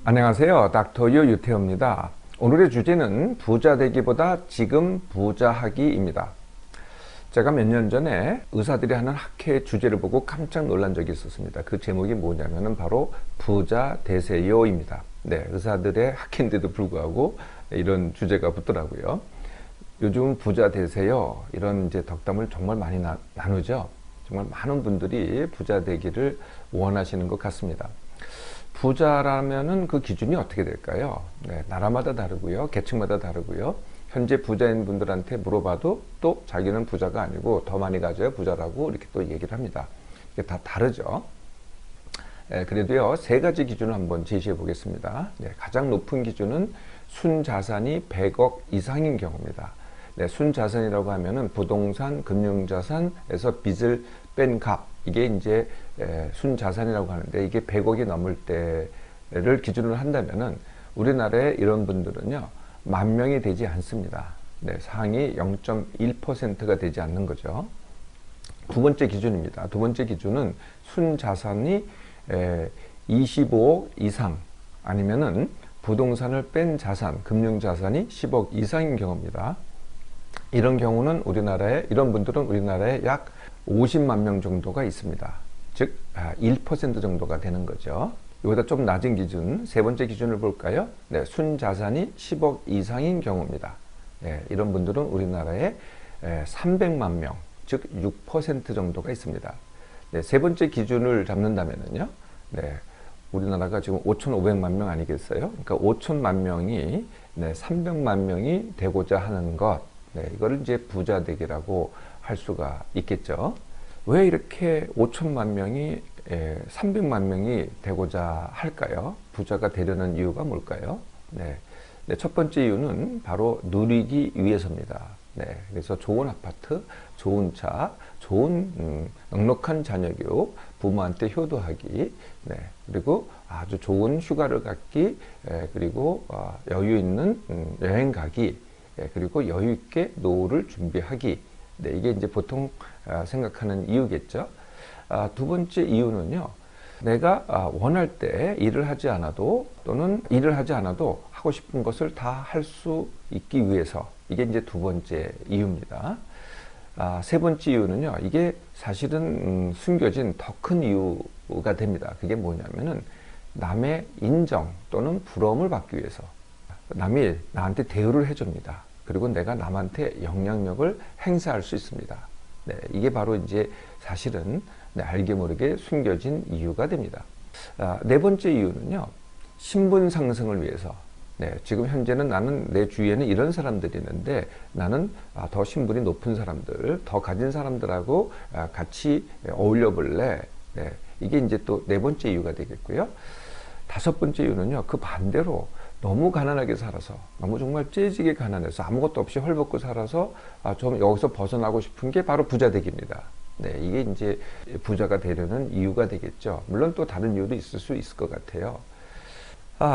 안녕하세요. 닥터 유태호입니다. 오늘의 주제는 부자 되기보다 지금 부자하기입니다. 제가 몇 년 전에 의사들이 하는 학회 주제를 보고 깜짝 놀란 적이 있었습니다. 그 제목이 뭐냐면은 바로 부자 되세요입니다. 네, 의사들의 학회인데도 불구하고 이런 주제가 붙더라고요. 요즘 부자 되세요. 이런 이제 덕담을 정말 많이 나누죠. 정말 많은 분들이 부자 되기를 원하시는 것 같습니다. 부자라면은 그 기준이 어떻게 될까요? 네, 나라마다 다르고요. 계층마다 다르고요. 현재 부자인 분들한테 물어봐도 또 자기는 부자가 아니고 더 많이 가져야 부자라고 이렇게 또 얘기를 합니다. 이게 다 다르죠. 그래도요, 세 가지 기준을 한번 제시해 보겠습니다. 네, 가장 높은 기준은 순자산이 100억 이상인 경우입니다. 네, 순자산이라고 하면은 부동산, 금융자산에서 빚을 뺀 값, 이게 이제 순자산이라고 하는데, 이게 100억이 넘을 때를 기준으로 한다면은 우리나라에 이런 분들은요 10,000명이 되지 않습니다. 네, 상위 0.1%가 되지 않는 거죠. 두 번째 기준입니다. 두 번째 기준은 순자산이 25억 이상, 아니면은 부동산을 뺀 자산, 금융자산이 10억 이상인 경우입니다. 이런 경우는 이런 분들은 우리나라에 약 50만 명 정도가 있습니다. 즉 1% 정도가 되는 거죠. 이보다 좀 낮은 기준, 세 번째 기준을 볼까요? 네, 순자산이 10억 이상인 경우입니다. 네, 이런 분들은 우리나라에 300만 명, 즉 6% 정도가 있습니다. 네, 세 번째 기준을 잡는다면요, 네, 우리나라가 지금 5,500만 명 아니겠어요? 그러니까 5천만 명이 300만 명이 되고자 하는 것, 네, 이거를 이제 부자 되기라고 할 수가 있겠죠. 왜 이렇게 5천만 명이 300만 명이 되고자 할까요? 부자가 되려는 이유가 뭘까요? 네, 첫 번째 이유는 바로 누리기 위해서입니다. 네, 그래서 좋은 아파트, 좋은 차, 좋은 넉넉한 자녀교육, 부모한테 효도하기, 네, 그리고 아주 좋은 휴가를 갖기, 그리고 여유 있는 여행 가기, 그리고 여유 있게 노후를 준비하기. 네, 이게 이제 보통 생각하는 이유겠죠. 두 번째 이유는요, 내가 원할 때 일을 하지 않아도, 또는 일을 하지 않아도 하고 싶은 것을 다 할 수 있기 위해서. 이게 이제 두 번째 이유입니다. 세 번째 이유는요, 이게 사실은 숨겨진 더 큰 이유가 됩니다. 그게 뭐냐면은 남의 인정 또는 부러움을 받기 위해서. 남이 나한테 대우를 해줍니다. 그리고 내가 남한테 영향력을 행사할 수 있습니다. 네, 이게 바로 이제 사실은 알게 모르게 숨겨진 이유가 됩니다. 네 번째 이유는요, 신분 상승을 위해서. 네, 지금 현재는 나는 내 주위에는 이런 사람들이 있는데 나는 더 신분이 높은 사람들, 더 가진 사람들하고 같이 어울려 볼래. 네, 이게 이제 또 네 번째 이유가 되겠고요. 다섯 번째 이유는요, 그 반대로 너무 가난하게 살아서, 너무 정말 째지게 가난해서 아무것도 없이 헐벗고 살아서 좀 여기서 벗어나고 싶은 게 바로 부자 되기입니다. 네, 이게 이제 부자가 되려는 이유가 되겠죠. 물론 또 다른 이유도 있을 수 있을 것 같아요.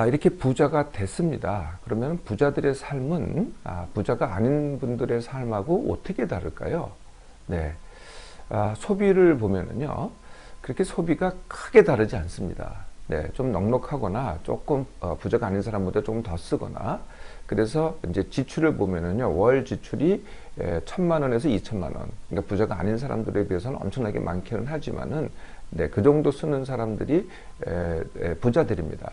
이렇게 부자가 됐습니다. 그러면 부자들의 삶은 부자가 아닌 분들의 삶하고 어떻게 다를까요? 네, 소비를 보면은요, 그렇게 소비가 크게 다르지 않습니다. 네, 좀 넉넉하거나 조금 부자가 아닌 사람보다 조금 더 쓰거나, 그래서 이제 지출을 보면은요, 월 지출이 1,000만 원에서 2,000만 원. 그러니까 부자가 아닌 사람들에 비해서는 엄청나게 많기는 하지만은, 네, 그 정도 쓰는 사람들이 부자들입니다.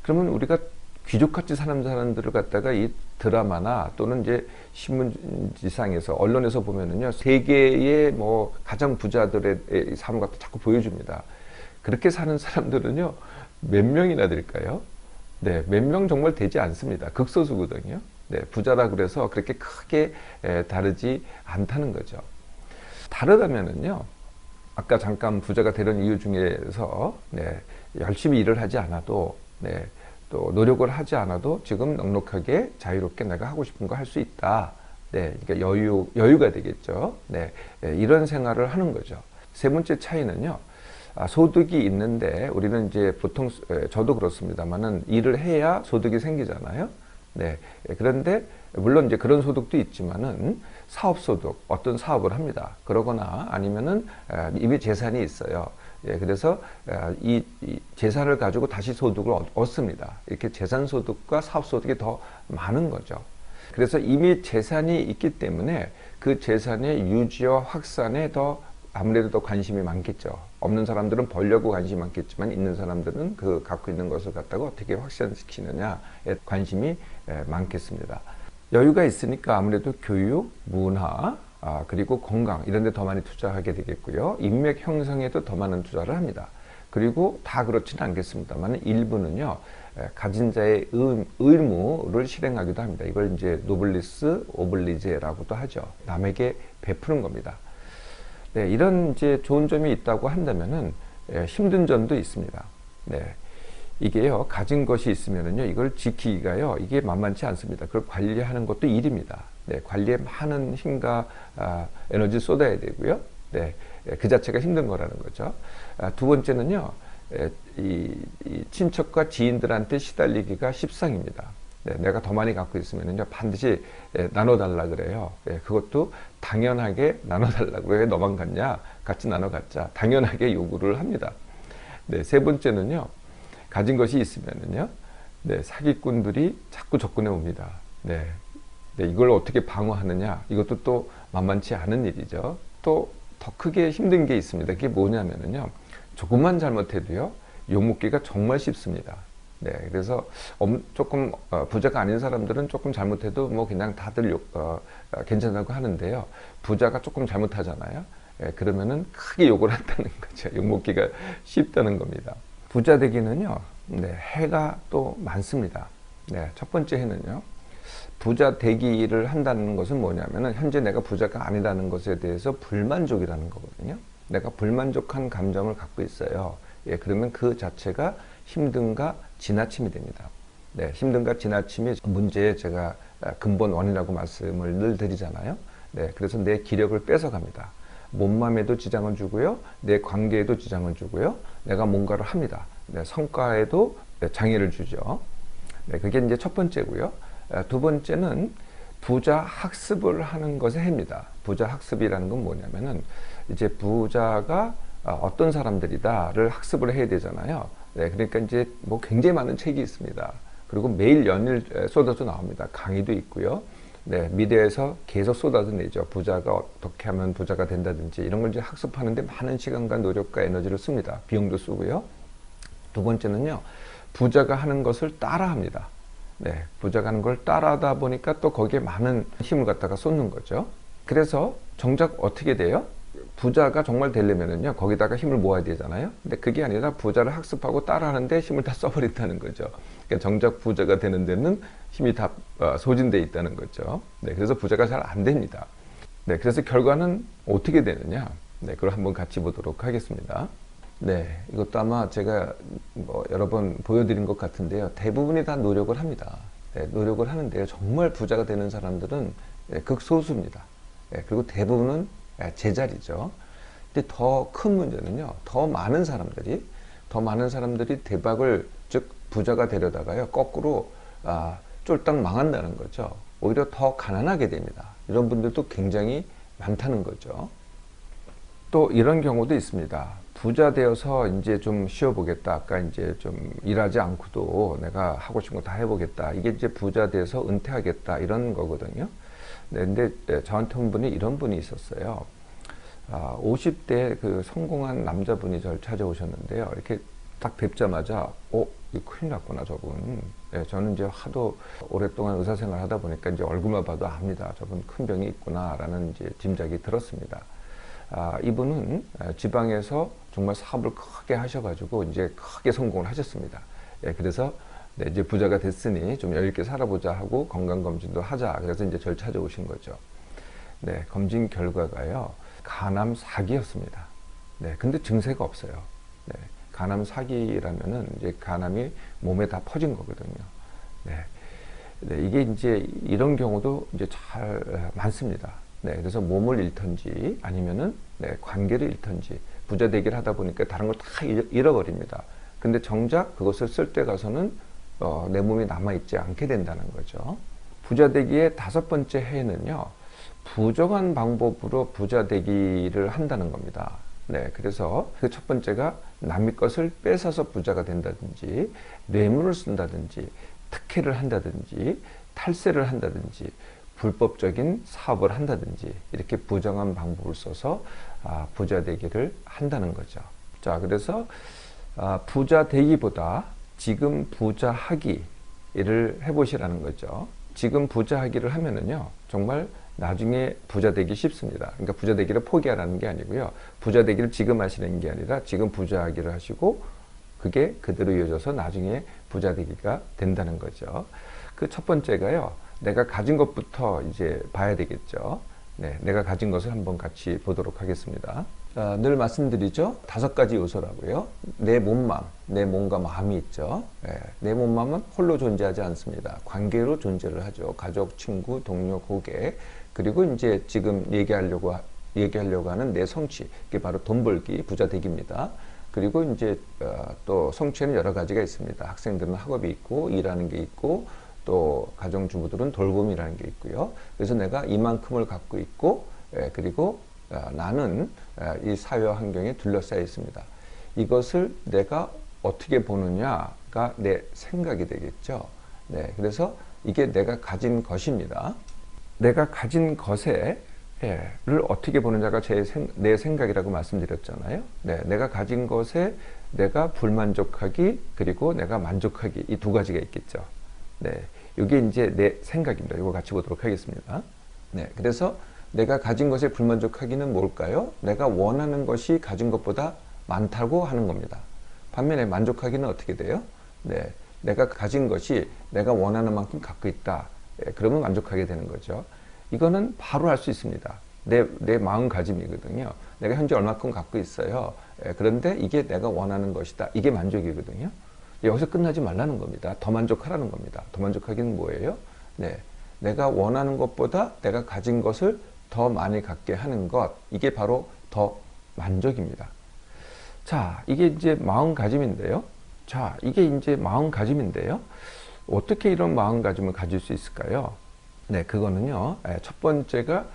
그러면 우리가 귀족같이 사는 사람들을 갖다가 이 드라마나 또는 이제 신문지상에서, 언론에서 보면은요, 세계의 뭐 가장 부자들의 삶을 갖다 자꾸 보여줍니다. 그렇게 사는 사람들은요, 몇 명이나 될까요? 네, 몇 명 정말 되지 않습니다. 극소수거든요. 네, 부자라 그래서 그렇게 크게 다르지 않다는 거죠. 다르다면은요, 아까 잠깐 부자가 되려는 이유 중에서, 네, 열심히 일을 하지 않아도, 네, 또 노력을 하지 않아도 지금 넉넉하게 자유롭게 내가 하고 싶은 거 할 수 있다. 네, 그러니까 여유가 되겠죠. 네, 이런 생활을 하는 거죠. 세 번째 차이는요, 소득이 있는데, 우리는 이제 보통, 저도 그렇습니다만은 일을 해야 소득이 생기잖아요. 네. 그런데, 물론 이제 그런 소득도 있지만은 사업소득, 어떤 사업을 합니다. 그러거나 아니면은, 이미 재산이 있어요. 예, 그래서 이 재산을 가지고 다시 소득을 얻습니다. 이렇게 재산 소득과 사업 소득이 더 많은 거죠. 그래서 이미 재산이 있기 때문에 그 재산의 유지와 확산에 더 아무래도 더 관심이 많겠죠. 없는 사람들은 벌려고 관심이 많겠지만 있는 사람들은 그 갖고 있는 것을 갖다가 어떻게 확산시키느냐에 관심이 많겠습니다. 여유가 있으니까 아무래도 교육, 문화, 그리고 건강 이런 데 더 많이 투자하게 되겠고요. 인맥 형성에도 더 많은 투자를 합니다. 그리고 다 그렇지는 않겠습니다만 일부는요. 가진 자의 의무를 실행하기도 합니다. 이걸 이제 노블리스 오블리제라고도 하죠. 남에게 베푸는 겁니다. 네, 이런 이제 좋은 점이 있다고 한다면은 힘든 점도 있습니다. 네, 이게요 가진 것이 있으면은요 이걸 지키기가요 이게 만만치 않습니다. 그걸 관리하는 것도 일입니다. 네, 관리에 많은 힘과 에너지 쏟아야 되고요. 네, 그 자체가 힘든 거라는 거죠. 두 번째는요 이 친척과 지인들한테 시달리기가 십상입니다. 네, 내가 더 많이 갖고 있으면요 반드시 나눠달라 그래요. 네, 그것도 당연하게 나눠달라고. 왜 너만 갖냐? 같이 나눠 갖자. 당연하게 요구를 합니다. 네, 세 번째는요 가진 것이 있으면은요 네, 사기꾼들이 자꾸 접근해 옵니다. 네, 네, 이걸 어떻게 방어하느냐? 이것도 또 만만치 않은 일이죠. 또 더 크게 힘든 게 있습니다. 그게 뭐냐면은요 조금만 잘못해도요 욕먹기가 정말 쉽습니다. 네, 그래서 조금 부자가 아닌 사람들은 조금 잘못해도 뭐 그냥 다들 괜찮다고 하는데요. 부자가 조금 잘못하잖아요. 예, 그러면은 크게 욕을 한다는 거죠. 욕먹기가 쉽다는 겁니다. 부자 되기는요, 네, 해가 또 많습니다. 네, 첫 번째 해는요. 부자 되기를 한다는 것은 뭐냐면은 현재 내가 부자가 아니라는 것에 대해서 불만족이라는 거거든요. 내가 불만족한 감정을 갖고 있어요. 예, 그러면 그 자체가 힘듦과 지나침이 됩니다. 네, 힘듦과 지나침이 문제의 제가 근본 원인이라고 말씀을 늘 드리잖아요. 네, 그래서 내 기력을 뺏어갑니다. 몸맘에도 지장을 주고요. 내 관계에도 지장을 주고요. 내가 뭔가를 합니다. 네, 성과에도 장애를 주죠. 네, 그게 이제 첫 번째고요. 두 번째는 부자 학습을 하는 것의 해입니다. 부자 학습이라는 건 뭐냐면은 이제 부자가 어떤 사람들이다를 학습을 해야 되잖아요. 네, 그러니까 이제 뭐 굉장히 많은 책이 있습니다. 그리고 매일 연일 쏟아져 나옵니다. 강의도 있고요. 네, 미래에서 계속 쏟아져 내죠. 부자가 어떻게 하면 부자가 된다든지 이런 걸 이제 학습하는데 많은 시간과 노력과 에너지를 씁니다. 비용도 쓰고요. 두 번째는요, 부자가 하는 것을 따라합니다. 네, 부자가 하는 걸 따라하다 보니까 또 거기에 많은 힘을 갖다가 쏟는 거죠. 그래서 정작 어떻게 돼요? 부자가 정말 되려면은요, 거기다가 힘을 모아야 되잖아요. 근데 그게 아니라 부자를 학습하고 따라하는데 힘을 다 써버린다는 거죠. 그러니까 정작 부자가 되는 데는 힘이 다 소진돼 있다는 거죠. 네, 그래서 부자가 잘 안 됩니다. 네, 그래서 결과는 어떻게 되느냐? 네, 그걸 한번 같이 보도록 하겠습니다. 네, 이것도 아마 제가 뭐 여러 번 보여드린 것 같은데요. 대부분이 다 노력을 합니다. 네, 노력을 하는데요. 정말 부자가 되는 사람들은 극소수입니다. 네, 그리고 대부분은 제자리죠. 근데 더 큰 문제는요. 더 많은 사람들이 대박을, 즉 부자가 되려다가요. 거꾸로 쫄딱 망한다는 거죠. 오히려 더 가난하게 됩니다. 이런 분들도 굉장히 많다는 거죠. 또 이런 경우도 있습니다. 부자 되어서 이제 좀 쉬어보겠다. 아까 이제 좀 일하지 않고도 내가 하고 싶은 거 다 해보겠다. 이게 이제 부자 돼서 은퇴하겠다. 이런 거거든요. 네, 근데 저한테 온 분이 이런 분이 있었어요. 50대 그 성공한 남자분이 저를 찾아오셨는데요. 이렇게 딱 뵙자마자, 이거 큰일 났구나, 저분. 네, 저는 이제 하도 오랫동안 의사 생활 하다 보니까 이제 얼굴만 봐도 압니다. 저분 큰 병이 있구나라는 이제 짐작이 들었습니다. 이분은 지방에서 정말 사업을 크게 하셔가지고 이제 크게 성공을 하셨습니다. 예, 그래서 네, 이제 부자가 됐으니 좀 여유 있게 살아보자 하고 건강검진도 하자. 그래서 이제 저를 찾아오신 거죠. 네, 검진 결과가요, 간암 4기였습니다. 네, 근데 증세가 없어요. 네, 간암 4기라면은 이제 간암이 몸에 다 퍼진 거거든요. 네, 네, 이게 이제 이런 경우도 이제 잘 많습니다. 네, 그래서 몸을 잃던지 아니면은 네, 관계를 잃던지 부자 되기를 하다 보니까 다른 걸 다 잃어버립니다. 근데 정작 그것을 쓸 때 가서는 내 몸이 남아있지 않게 된다는 거죠. 부자 되기의 5번째 해는요, 부정한 방법으로 부자 되기를 한다는 겁니다. 네, 그래서 그 첫 번째가 남의 것을 뺏어서 부자가 된다든지, 뇌물을 쓴다든지, 특혜를 한다든지, 탈세를 한다든지, 불법적인 사업을 한다든지, 이렇게 부정한 방법을 써서 부자 되기를 한다는 거죠. 자, 그래서 부자 되기보다 지금 부자 하기를 해보시라는 거죠. 지금 부자 하기를 하면은요, 정말 나중에 부자 되기 쉽습니다. 그러니까 부자 되기를 포기하라는 게 아니고요. 부자 되기를 지금 하시는 게 아니라 지금 부자 하기를 하시고 그게 그대로 이어져서 나중에 부자 되기가 된다는 거죠. 그 첫 번째가요. 내가 가진 것부터 이제 봐야 되겠죠. 네, 내가 가진 것을 한번 같이 보도록 하겠습니다. 늘 말씀드리죠. 5가지 요소라고요. 내 몸맘, 내 몸과 마음이 있죠. 내 몸맘은 홀로 존재하지 않습니다. 관계로 존재를 하죠. 가족, 친구, 동료, 고객. 그리고 이제 지금 얘기하려고 하는 내 성취. 그게 바로 돈 벌기, 부자 되기입니다. 그리고 이제 또 성취에는 여러 가지가 있습니다. 학생들은 학업이 있고, 일하는 게 있고, 또 가정주부들은 돌봄이라는 게 있고요. 그래서 내가 이만큼을 갖고 있고, 그리고 나는 이 사회 환경에 둘러싸여 있습니다. 이것을 내가 어떻게 보느냐가 내 생각이 되겠죠. 네, 그래서 이게 내가 가진 것입니다. 내가 가진 것을 어떻게 보느냐가 내 생각이라고 말씀드렸잖아요. 네, 내가 가진 것에 내가 불만족하기, 그리고 내가 만족하기, 이 2가지가 있겠죠. 네, 이게 이제 내 생각입니다. 이거 같이 보도록 하겠습니다. 네, 그래서 내가 가진 것에 불만족하기는 뭘까요? 내가 원하는 것이 가진 것보다 많다고 하는 겁니다. 반면에 만족하기는 어떻게 돼요? 네, 내가 가진 것이 내가 원하는 만큼 갖고 있다. 그러면 만족하게 되는 거죠. 이거는 바로 할 수 있습니다. 내 마음가짐이거든요. 내가 현재 얼마큼 갖고 있어요. 그런데 이게 내가 원하는 것이다. 이게 만족이거든요. 여기서 끝나지 말라는 겁니다. 더 만족하라는 겁니다. 더 만족하기는 뭐예요? 네, 내가 원하는 것보다 내가 가진 것을 더 많이 갖게 하는 것, 이게 바로 더 만족입니다. 자, 이게 이제 마음가짐인데요. 어떻게 이런 마음가짐을 가질 수 있을까요? 네, 그거는요. 첫 번째가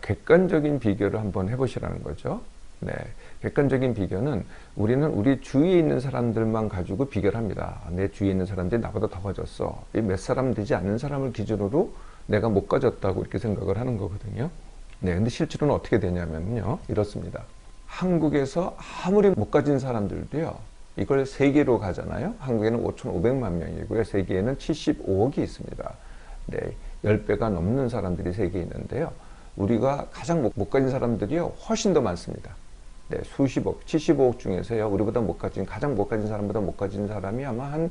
객관적인 비교를 한번 해보시라는 거죠. 네, 객관적인 비교는 우리는 우리 주위에 있는 사람들만 가지고 비교를 합니다. 내 주위에 있는 사람들이 나보다 더 가졌어. 몇 사람 되지 않는 사람을 기준으로 내가 못 가졌다고 이렇게 생각을 하는 거거든요. 네, 근데 실제로는 어떻게 되냐면요. 이렇습니다. 한국에서 아무리 못 가진 사람들도요. 이걸 세계로 가잖아요. 한국에는 5,500만 명이고요. 세계에는 75억이 있습니다. 네, 10배가 넘는 사람들이 세계에 있는데요. 우리가 가장 못 가진 사람들이요. 훨씬 더 많습니다. 네, 수십억, 75억 중에서요. 우리보다 가장 못 가진 사람보다 못 가진 사람이 아마 한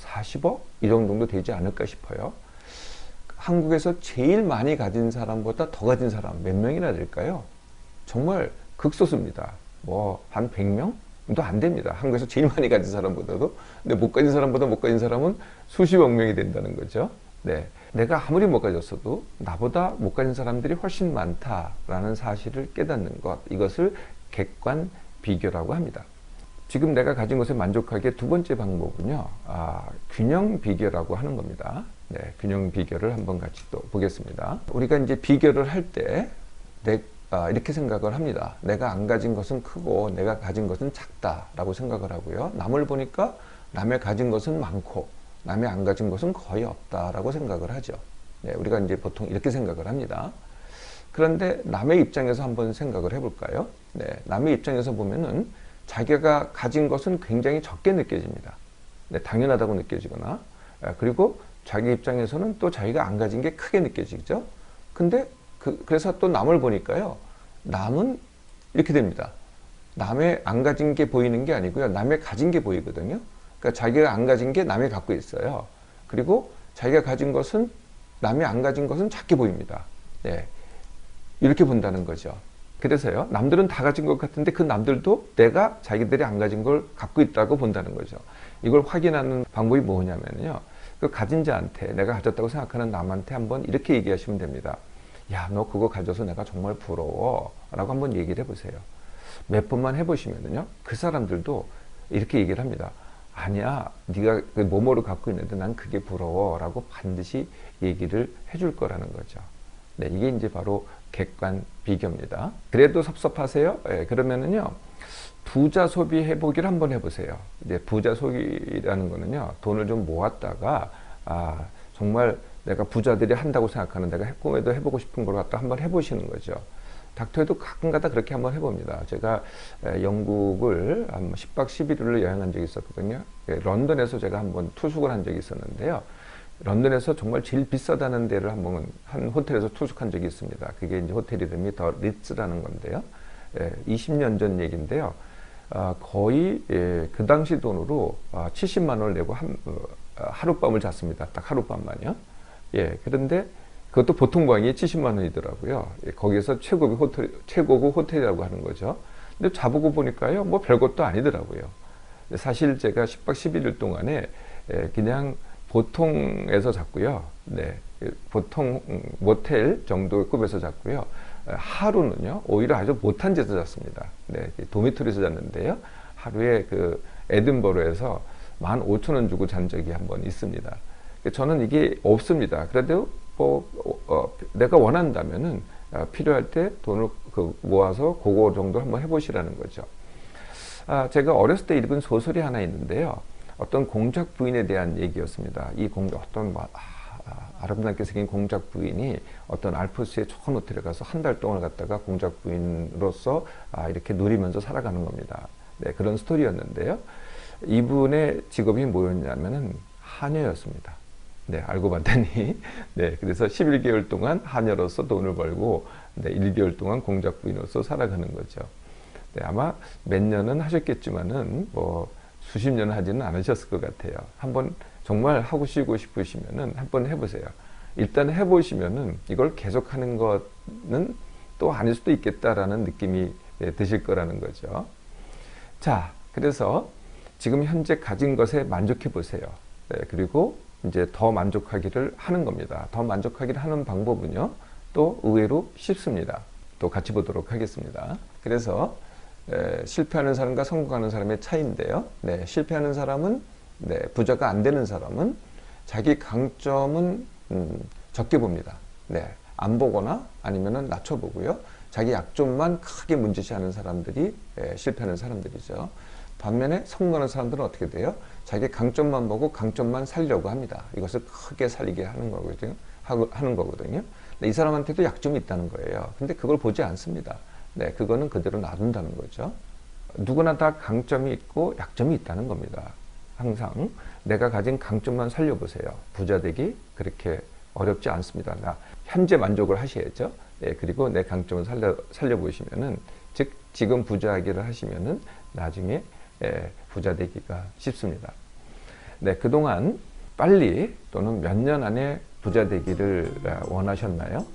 40억? 이 정도 되지 않을까 싶어요. 한국에서 제일 많이 가진 사람보다 더 가진 사람 몇 명이나 될까요? 정말 극소수입니다. 한 100명도 안 됩니다. 한국에서 제일 많이 가진 사람보다도. 근데 못 가진 사람보다 못 가진 사람은 수십억 명이 된다는 거죠. 네, 내가 아무리 못 가졌어도 나보다 못 가진 사람들이 훨씬 많다라는 사실을 깨닫는 것, 이것을 객관 비교라고 합니다. 지금 내가 가진 것에 만족하기에 2번째 방법은요, 균형 비교라고 하는 겁니다. 네, 균형 비교를 한번 같이 또 보겠습니다. 우리가 이제 비교를 할 때 이렇게 생각을 합니다. 내가 안 가진 것은 크고 내가 가진 것은 작다라고 생각을 하고요. 남을 보니까 남의 가진 것은 많고 남의 안 가진 것은 거의 없다라고 생각을 하죠. 네, 우리가 이제 보통 이렇게 생각을 합니다. 그런데 남의 입장에서 한번 생각을 해볼까요? 네, 남의 입장에서 보면은 자기가 가진 것은 굉장히 적게 느껴집니다. 네, 당연하다고 느껴지거나, 그리고 자기 입장에서는 또 자기가 안 가진 게 크게 느껴지죠. 근데 그래서 또 남을 보니까요, 남은 이렇게 됩니다. 남의 안 가진 게 보이는 게 아니고요, 남의 가진 게 보이거든요. 그러니까 자기가 안 가진 게 남이 갖고 있어요. 그리고 자기가 가진 것은 남이 안 가진 것은 작게 보입니다. 네, 이렇게 본다는 거죠. 그래서요, 남들은 다 가진 것 같은데 그 남들도 내가 자기들이 안 가진 걸 갖고 있다고 본다는 거죠. 이걸 확인하는 방법이 뭐냐면요, 그 가진 자한테, 내가 가졌다고 생각하는 남한테 한번 이렇게 얘기하시면 됩니다. 야, 너 그거 가져서 내가 정말 부러워 라고 한번 얘기를 해보세요. 몇 번만 해보시면요, 그 사람들도 이렇게 얘기를 합니다. 아니야, 네가 그 뭐뭐를 갖고 있는데 난 그게 부러워 라고 반드시 얘기를 해줄 거라는 거죠. 네, 이게 이제 바로 객관 비교입니다. 그래도 섭섭하세요? 그러면은요, 부자 소비 해보기를 한번 해보세요. 이제 부자 소비라는 거는요, 돈을 좀 모았다가, 정말 내가 부자들이 한다고 생각하는, 내가 꿈에도 해보고 싶은 걸 갖다 한번 해보시는 거죠. 닥터에도 가끔가다 그렇게 한번 해봅니다. 제가 영국을 한 10박 11일로 여행한 적이 있었거든요. 런던에서 제가 한번 투숙을 한 적이 있었는데요. 런던에서 정말 제일 비싸다는 데를 한 호텔에서 투숙한 적이 있습니다. 그게 이제 호텔 이름이 더 리츠라는 건데요. 20년 전 얘기인데요. 거의 그 당시 돈으로 70만 원을 내고 하룻밤을 잤습니다. 딱 하룻밤만요. 그런데 그것도 보통 방이 70만 원이더라고요. 거기에서 최고급 호텔이라고 하는 거죠. 근데 자보고 보니까요, 뭐 별것도 아니더라고요. 사실 제가 10박 11일 동안에 그냥 보통에서 잤고요. 보통 모텔 정도 급에서 잤고요. 하루는요, 오히려 아주 못한 데서 잤습니다. 도미토리에서 잤는데요. 하루에 그 에든버러에서 15,000원 주고 잔 적이 한번 있습니다. 저는 이게 없습니다. 그래도 내가 원한다면은 필요할 때 돈을 모아서 그거 정도 한번 해보시라는 거죠. 제가 어렸을 때 읽은 소설이 하나 있는데요. 어떤 공작 부인에 대한 얘기였습니다. 어떤 아름답게 생긴 공작 부인이 어떤 알프스의 좋은 호텔에 가서 한 달 동안 갔다가 공작 부인으로서 이렇게 누리면서 살아가는 겁니다. 그런 스토리였는데요. 이분의 직업이 뭐였냐면은 하녀였습니다. 알고 봤더니, 그래서 11개월 동안 하녀로서 돈을 벌고, 1개월 동안 공작 부인으로서 살아가는 거죠. 아마 몇 년은 하셨겠지만은, 수십 년은 하지는 않으셨을 것 같아요. 한번 정말 하고 싶으시면은 한번 해보세요. 일단 해보시면은 이걸 계속하는 거는 또 아닐 수도 있겠다라는 느낌이 드실 거라는 거죠. 자, 그래서 지금 현재 가진 것에 만족해 보세요. 그리고 이제 더 만족하기를 하는 겁니다. 더 만족하기를 하는 방법은요, 또 의외로 쉽습니다. 또 같이 보도록 하겠습니다. 그래서 실패하는 사람과 성공하는 사람의 차이인데요. 실패하는 사람은, 부자가 안 되는 사람은 자기 강점은 적게 봅니다. 안 보거나 아니면은 낮춰보고요. 자기 약점만 크게 문제시하는 사람들이 실패하는 사람들이죠. 반면에 성공하는 사람들은 어떻게 돼요? 자기 강점만 보고 강점만 살려고 합니다. 이것을 크게 살리게 하는 거거든요. 이 사람한테도 약점이 있다는 거예요. 근데 그걸 보지 않습니다. 그거는 그대로 놔둔다는 거죠. 누구나 다 강점이 있고 약점이 있다는 겁니다. 항상 내가 가진 강점만 살려보세요. 부자 되기 그렇게 어렵지 않습니다. 현재 만족을 하셔야죠. 그리고 내 강점을 살려보시면은, 즉 지금 부자하기를 하시면은 나중에 부자 되기가 쉽습니다. 그동안 빨리 또는 몇 년 안에 부자 되기를 원하셨나요?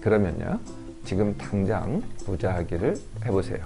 그러면요, 지금 당장 부자하기를 해보세요.